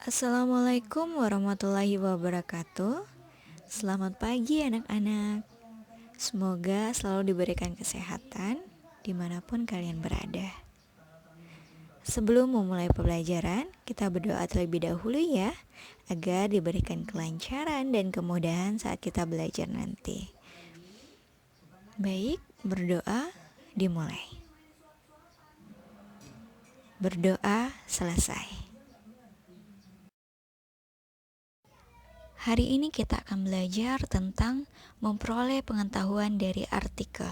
Assalamualaikum warahmatullahi wabarakatuh. Selamat pagi anak-anak. Semoga selalu diberikan kesehatan dimanapun kalian berada. Sebelum memulai pembelajaran, kita berdoa terlebih dahulu ya, agar diberikan kelancaran dan kemudahan saat kita belajar nanti. Baik, berdoa dimulai. Berdoa selesai. Hari ini kita akan belajar tentang memperoleh pengetahuan dari artikel.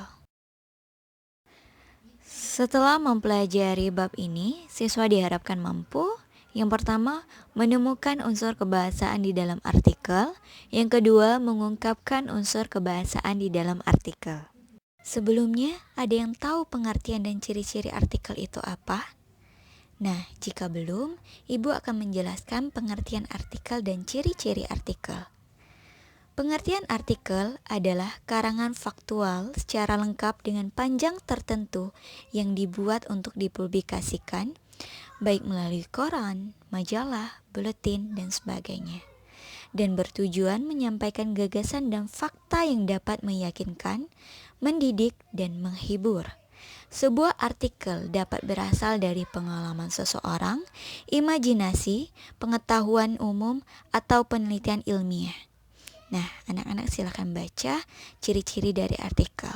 Setelah mempelajari bab ini, siswa diharapkan mampu, yang pertama, menemukan unsur kebahasaan di dalam artikel, yang kedua, mengungkapkan unsur kebahasaan di dalam artikel. Sebelumnya, ada yang tahu pengertian dan ciri-ciri artikel itu apa? Nah, jika belum, Ibu akan menjelaskan pengertian artikel dan ciri-ciri artikel. Pengertian artikel adalah karangan faktual secara lengkap dengan panjang tertentu yang dibuat untuk dipublikasikan, baik melalui koran, majalah, buletin, dan sebagainya, dan bertujuan menyampaikan gagasan dan fakta yang dapat meyakinkan, mendidik, dan menghibur. Sebuah artikel dapat berasal dari pengalaman seseorang, imajinasi, pengetahuan umum, atau penelitian ilmiah. Nah, anak-anak silakan baca ciri-ciri dari artikel.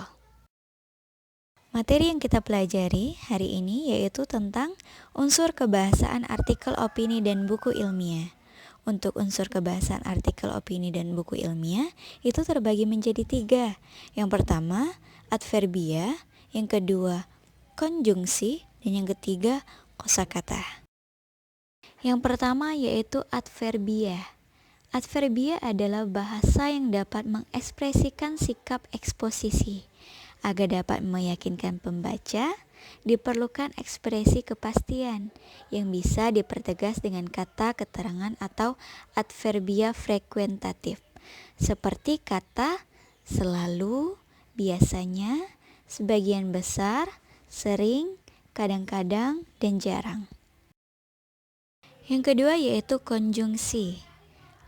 Materi yang kita pelajari hari ini yaitu tentang unsur kebahasaan artikel opini dan buku ilmiah. Untuk unsur kebahasaan artikel opini dan buku ilmiah itu terbagi menjadi 3. Yang pertama, adverbia, yang kedua, konjungsi, dan yang ketiga, kosakata. Yang pertama yaitu adverbia. Adverbia adalah bahasa yang dapat mengekspresikan sikap eksposisi. Agar dapat meyakinkan pembaca, diperlukan ekspresi kepastian yang bisa dipertegas dengan kata keterangan atau adverbia frekuentatif, seperti kata selalu, biasanya, sebagian besar, sering, kadang-kadang, dan jarang. Yang kedua yaitu konjungsi.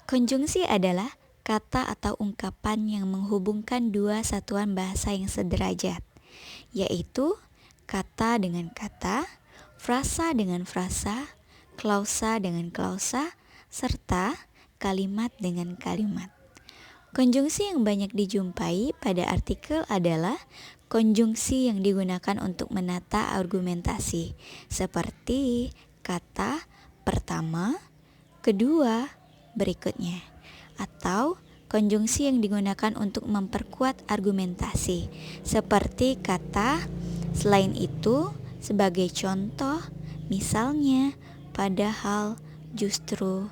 Konjungsi adalah kata atau ungkapan yang menghubungkan dua satuan bahasa yang sederajat, yaitu kata dengan kata, frasa dengan frasa, klausa dengan klausa, serta kalimat dengan kalimat. Konjungsi yang banyak dijumpai pada artikel adalah konjungsi yang digunakan untuk menata argumentasi, seperti kata pertama, kedua, berikutnya, atau konjungsi yang digunakan untuk memperkuat argumentasi, seperti kata selain itu, sebagai contoh, misalnya, padahal, justru.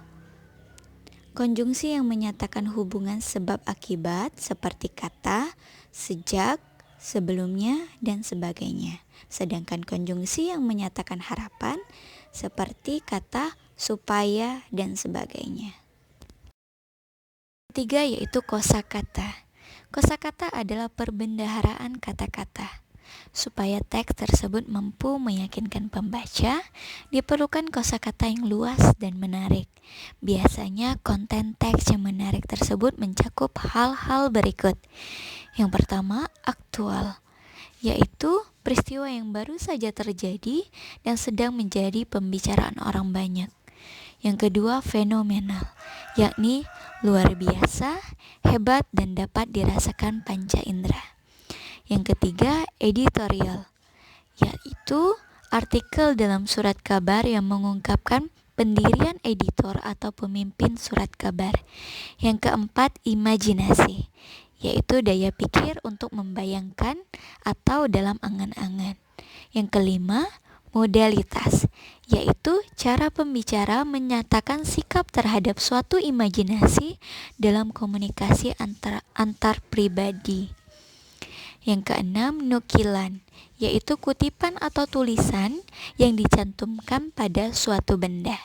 Konjungsi yang menyatakan hubungan sebab akibat, seperti kata sejak, sebelumnya, dan sebagainya. Sedangkan konjungsi yang menyatakan harapan, seperti kata supaya, dan sebagainya. Ketiga yaitu kosakata. Kosakata adalah perbendaharaan kata-kata. Supaya teks tersebut mampu meyakinkan pembaca, diperlukan kosakata yang luas dan menarik. Biasanya konten teks yang menarik tersebut mencakup hal-hal berikut. Yang pertama, aktual, yaitu peristiwa yang baru saja terjadi dan sedang menjadi pembicaraan orang banyak. Yang kedua, fenomenal, yakni luar biasa, hebat, dan dapat dirasakan panca indera. Yang ketiga, editorial, yaitu artikel dalam surat kabar yang mengungkapkan pendirian editor atau pemimpin surat kabar. Yang keempat, imajinasi, yaitu daya pikir untuk membayangkan atau dalam angan-angan. Yang kelima, modalitas, yaitu cara pembicara menyatakan sikap terhadap suatu imajinasi dalam komunikasi antar pribadi. Yang keenam, nukilan, yaitu kutipan atau tulisan yang dicantumkan pada suatu benda.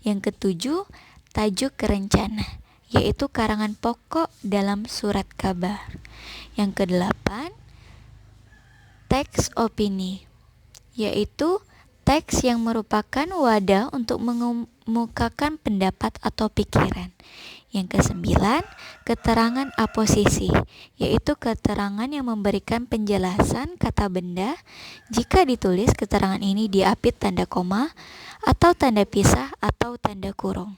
Yang ketujuh, tajuk rencana, yaitu karangan pokok dalam surat kabar. Yang kedelapan, teks opini, yaitu Teks yang merupakan wadah untuk mengemukakan pendapat atau pikiran. Yang kesembilan, keterangan aposisi, yaitu keterangan yang memberikan penjelasan kata benda jika ditulis keterangan ini diapit tanda koma atau tanda pisah atau tanda kurung.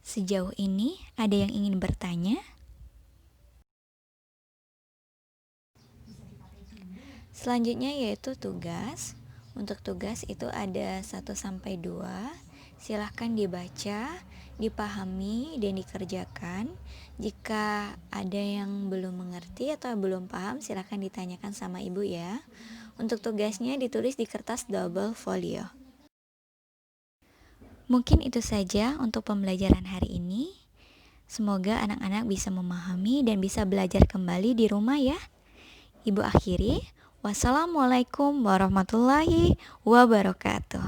Sejauh ini, ada yang ingin bertanya? Selanjutnya yaitu tugas. Untuk tugas itu ada 1-2. Silahkan dibaca, dipahami, dan dikerjakan. Jika ada yang belum mengerti atau belum paham, silahkan ditanyakan sama ibu ya. Untuk tugasnya ditulis di kertas double folio. Mungkin itu saja untuk pembelajaran hari ini. Semoga anak-anak bisa memahami dan bisa belajar kembali di rumah ya. Ibu akhiri, wassalamualaikum warahmatullahi wabarakatuh.